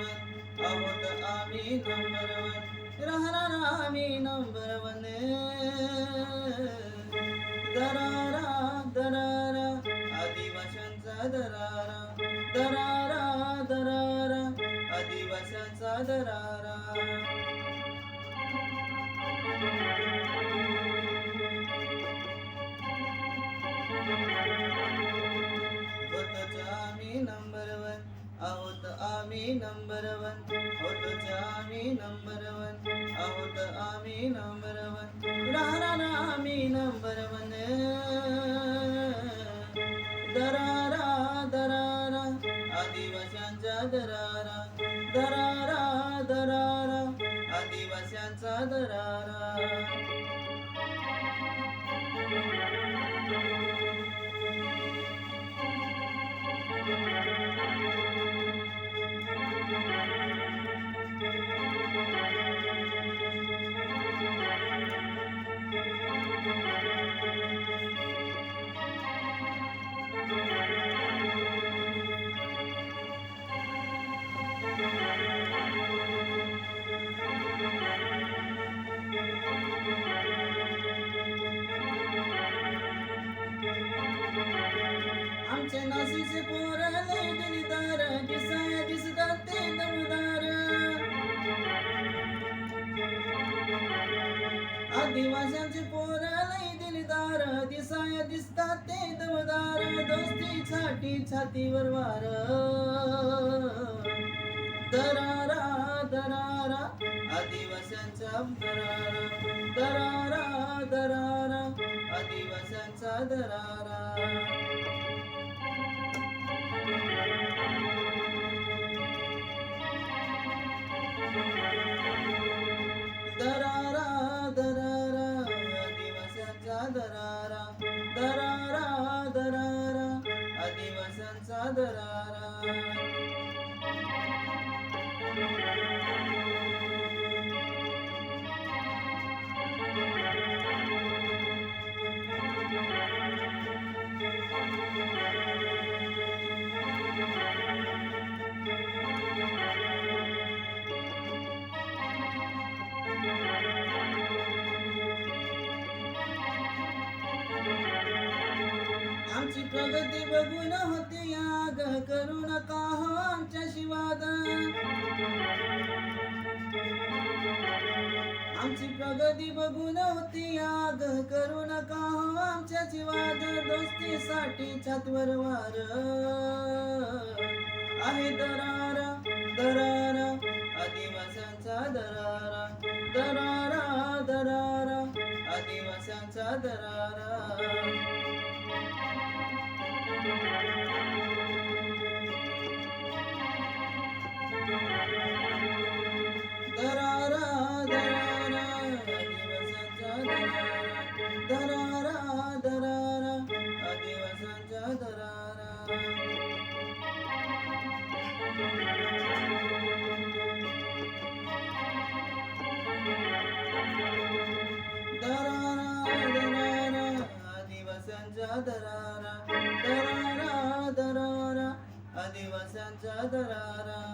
One, आहोत आम्ही number one, राहणार आम्ही नंबर वन. दरारा दरारा आदिवाशांचा दरारा, दरारा दरारा आदिवाशांचा दरारा. होतोच आम्ही नंबर वन, आहोत आम्ही नंबर वन, होतोच आम्ही नंबर वन, आहोत आम्ही नंबर वन, राहणार आम्ही नंबर वन. दरारा दरारा आदिवाशांचा दरारा, दरारा दरारा आदिवाशांचा दरारा. आमच्या नाशिकचे पोरं लय दिलदार, दिसाया दिसतात ते दमदार. आदिवाशांचे पोरं लय दिलदार, दिसाया दिसतात ते दमदार. दोस्तीसाठी छातीवर वार, दरारा दरारा आदिवाशांचा दरारा, दरारा दरारा आदिवाशांचा दरारा. दरारा दरारा आदिवाशांचा दरारा, दरारा दरारा आदिवाशांचा दरारा. आमची प्रगती बघून होते याग, करू नका हो आमच्याशी वाद. आमची प्रगती बघून होती याग, करू नका हो आमच्याशी वाद. दोस्तीसाठी छातीवर वार आहे, दरारा दरारा आदिवाशांचा दरारा, दरारा दरारा आदिवाशांचा दरारा. दरारा दरारा आदिवाशांचा दरारा, दरारा दरारा आदिवाशांचा दरारा. दरारा दरारा आदिवाशांचा दरारा, दरारा दरारा आदिवाशांचा दरारा.